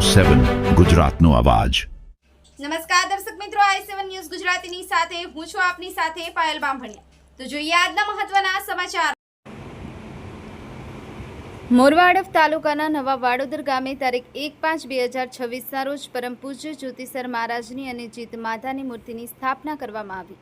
7 ગુજરાતનો અવાજ। નમસ્કાર દર્શક મિત્રો, i7 ન્યૂઝ ગુજરાતીની સાથે હું છું આપની સાથે પાયલ બામભણિયા। તો જોઈએ આજના મહત્વના સમાચાર। મોરવા હડફ તાલુકાના નવા વાડોદર ગામે તારીખ 1/5/2026ના રોજ પરમ પૂજ્ય જ્યોતિસર મહારાજની અને જીત માતાની મૂર્તિની સ્થાપના કરવામાં આવી।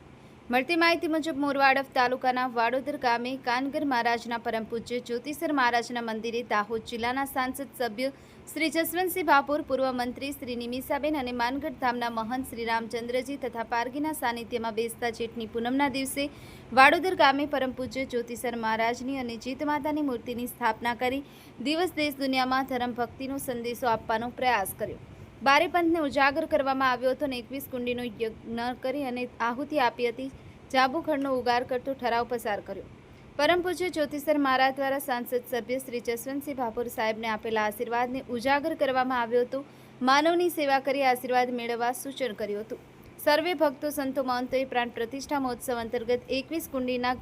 મળતી માહિતી મુજબ મોરવા હડફ તાલુકાના વાડોદર ગામે કાનગર મહારાજના પરમ પૂજ્ય જ્યોતિસર મહારાજના મંદિરે દાહોદ જિલ્લાના સાંસદ સભ્ય શ્રી જસવંતસિંહ ભાભોર, પૂર્વ મંત્રી શ્રી નિમિષાબેન અને માનગઢ ધામના મહંત શ્રી રામચંદ્રજી તથા પારગીના સાનિધ્યમાં બેસતા જેઠની પૂનમના દિવસે વાડોદર ગામે પરમ પૂજ્ય જ્યોતિસર મહારાજની અને જીત માતાની મૂર્તિની સ્થાપના કરી દિવસ દેશ દુનિયામાં ધર્મ ભક્તિનો સંદેશો આપવાનો પ્રયાસ કર્યો। બારે પંથને ઉજાગર કરવામાં આવ્યો હતો અને 21 કુંડીનો યજ્ઞ કરી અને આહુતિ આપી હતી। જાંબુખડનો ઉગાર કરતો ઠરાવ પસાર કર્યો। પરમ પૂજ્ય જ્યોતિસર મહારાજ દ્વારા સાંસદ સભ્ય શ્રી જસવંતસિંહ ભાભોર સાહેબને આપેલા આશીર્વાદને ઉજાગર કરવામાં આવ્યો હતો। માનવની સેવા કરી આશીર્વાદ મેળવવા સૂચન કર્યું હતું। સર્વે ભક્તો, સંતો, મહંતોએ પ્રાણ પ્રતિષ્ઠા મહોત્સવ અંતર્ગત 21 કુંડીના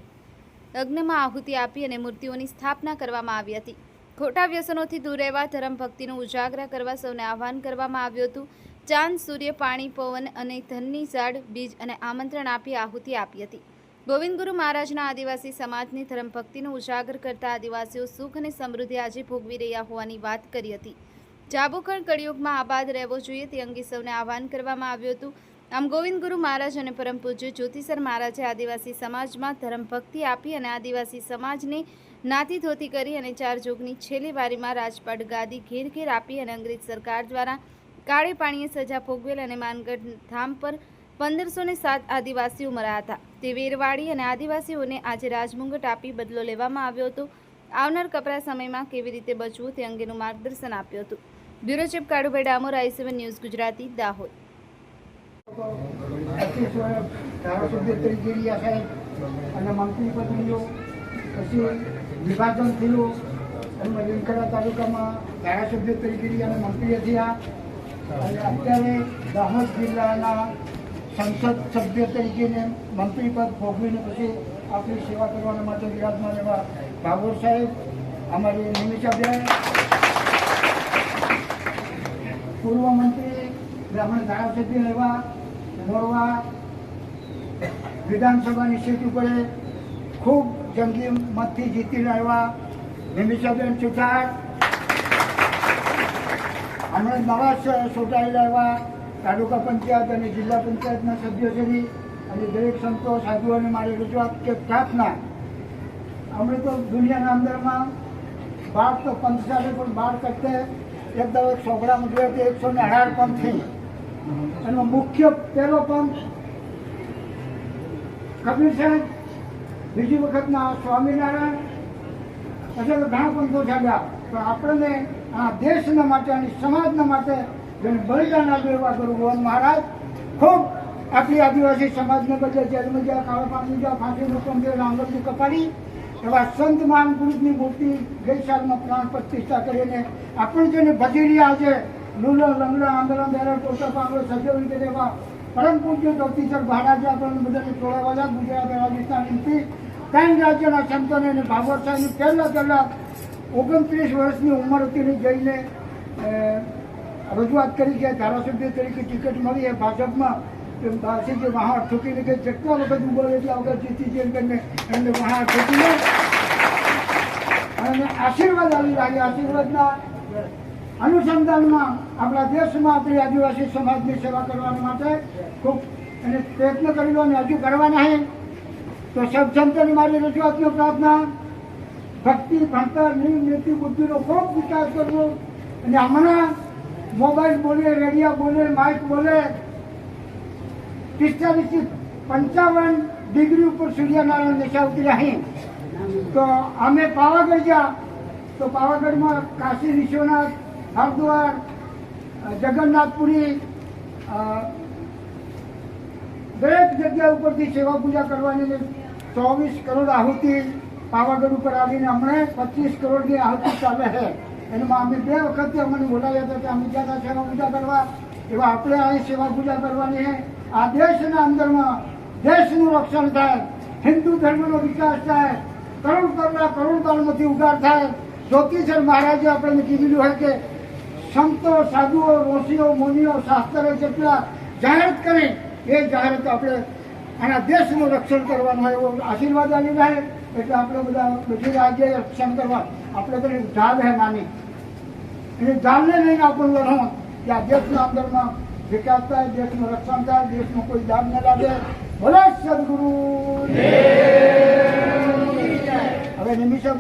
યજ્ઞમાં આહુતિ આપી અને મૂર્તિઓની સ્થાપના કરવામાં આવી હતી। ખોટા વ્યસનોથી દૂર રહેવા, ધર્મ ભક્તિનો ઉજાગરા કરવા સૌને આહ્વાન કરવામાં આવ્યું હતું। ચાંદ, સૂર્ય, પાણી, પવન અને ધનની ઝાડ, બીજ અને આમંત્રણ આપી આહુતિ આપી હતી। ગોવિંદ ગુરુ મહારાજના આદિવાસી સમાજની ધર્મ ભક્તિનો ઉજાગર કરતા આદિવાસીઓ સુખ અને સમૃદ્ધિ આજે ભોગવી રહ્યા હોવાની વાત કરી હતી। જાંબુખડ કળિયુગમાં આબાદ રહેવો જોઈએ તે અંગે સૌને આહ્વાન કરવામાં આવ્યું હતું। આમ ગોવિંદ ગુરુ મહારાજ અને પરમ પૂજ્ય જ્યોતિસર મહારાજે આદિવાસી સમાજમાં ધર્મ ભક્તિ આપી અને આદિવાસી સમાજને નાતી ધોતી કરી અને 4 જોગની છેલ્લી વારીમાં રાજપાટ ગાદી ઘેર ઘેર આપી અને અંગ્રેજ સરકાર દ્વારા કાળે પાણીએ સજા ભોગવેલ અને માનગઢ ધામ પર 1507 આદિવાસીઓ મર્યા હતા। તે વેરવાડી અને આદિવાસીઓને આજે રાજમુંગટ આપી બદલો લેવામાં આવ્યો હતો। આવનાર કપરા સમયમાં કેવી રીતે બચવું તે અંગેનું માર્ગદર્શન આપ્યું હતું। Bureau chief Kalubhai Damor, i7 news Gujarati, Dahod. ધારાસભ્ય તરીકે રહ્યા સાહેબ અને મંત્રી પદવીઓ પછી વિભાજન થયું અને લીમખેડા તાલુકામાં ધારાસભ્ય તરીકે રહ્યા અને મંત્રી થયા અને અત્યારે દાહોદ જિલ્લાના સંસદ સભ્ય તરીકે મંત્રી પદ ભોગવીને પછી આપણી સેવા કરવા માટે વિરાજમાન એવા ભાભોર સાહેબ, અમારી નિમિષાબેન, પૂર્વ મંત્રી બ્રાહ્મણ ધારાસભ્ય એવા મોરવા વિધાનસભાની સીટ ઉપર ખૂબ જંગી મતથી જીતીને આવ્યા નિમિષાબેન સુથાર, અમે નવા ચૂંટાયેલા એવા તાલુકા પંચાયત અને જિલ્લા પંચાયતના સભ્યશ્રી અને દરેક સંતો સાધુઓને મારી રજૂઆત કે પ્રાર્થના, અમે તો દુનિયાના અંદરમાં 12 તો પંથ ચાલે પણ 12 કરતે એક દવા છોકરા મૂક્યો તો 118 પંથ થઈ એનો મુખ્ય પહેલો પંથ કબીર સાહેબ, બીજી વખતના સ્વામિનારાયણ, પછી ઘણા પંથો ચાલ્યા। તો આપણને આ દેશના માટે અને સમાજના માટે જેને બલિદાન આપ્યું એવા ગુરુ ગોવિંદ મહારાજ ખૂબ આપણી આદિવાસી સમાજને બદલે જેલમાં જ્યાં કાળા પાણી જ્યાં ફાંસીનો પંદર આંગળથી કપાડી એવા સંત મહાન પુરુષની મૂર્તિ ગઈ સાલમાં પ્રાણ પ્રતિષ્ઠા કરીને આપણે જેને ભજી રહ્યા આજે લૂલો લંગડા આંદોલન બેરા ટોટા પાંગડો સજ્જવી રીતે એવા પરમ પૂજ્ય જ્યોતિસર મહારાજે આપણને બધાને તોડાવાળા ગુજરાત રાજસ્થાનથી 3 રાજ્યના સંતોને અને ભાભોર સાહેબની પહેલાં 29 વર્ષની ઉંમર હતી જઈને રજૂઆત કરી કે ધારાસભ્ય તરીકે ટિકિટ મળી એ ભાજપમાં બારસી વહાણ ઠોકીને કે જેટલા વખત ઉભો એટલા વખત જીતી જેમ કરીને એમને વહાણ ઠોકીને અને આશીર્વાદ આવી રહ્યા। આશીર્વાદના અનુસંધાનમાં આપણા દેશમાં આપણી આદિવાસી સમાજની સેવા કરવા માટે ખૂબ એને પ્રયત્ન કરેલો અને હજુ કરવાના છે। તો સબ સંતોની મારી રજૂઆતનો પ્રાર્થના, ભક્તિ, ભણતર, નીતિ, બુદ્ધિનો ખૂબ વિકાસ કરવો અને હમણાં મોબાઈલ બોલે, રેડિયા બોલે, માઇક બોલે 45 55 ડિગ્રી ઉપર સૂર્યનારાયણ દશા ઉતર્યા છે। તો અમે પાવાગઢ ગયા તો પાવાગઢમાં કાશી વિશ્વનાથ, હરિદ્વાર, જગન્નાથપુરી દરેક જગ્યા ઉપરથી સેવા પૂજા કરવાની 24 કરોડ આહુતિ પાવાગઢ ઉપર આવીને હમણાં 25 કરોડની આહુતિ ચાલે છે। એમાં અમે 2 વખતથી અમને બોલાવ્યા હતા કે અમે ગયા હતા સેવા પૂજા કરવા, એવા આપણે અહીં સેવા પૂજા કરવાની છે। આ દેશના અંદરમાં દેશનું રક્ષણ થાય, હિન્દુ ધર્મનો વિકાસ થાય, કરોડ કરોડમાંથી ઉગાર થાય। જ્યોતિસર મહારાજે આપણને કીધેલું હોય કે સંતો સાધુઓ ઋષિઓ મુનિઓ શાસ્ત્રો જેટલા જાહેરાત કરે એ જાહેરાત આપણે આના દેશનું રક્ષણ કરવાનું હોય એવો આશીર્વાદ આવી જાય. એટલે આપણે બધા બધી રાજ્ય રક્ષણ કરવા આપણે પેલી ઢાલ હે નાની એટલે ઢાલને લઈને આપણું લડવું કે આ દેશના અંદરમાં વિકાસ થાય, દેશનું રક્ષણ થાય, દેશમાં કોઈ દાબ ન લાગે. ભલે સદગુરુ હવે નિમિષે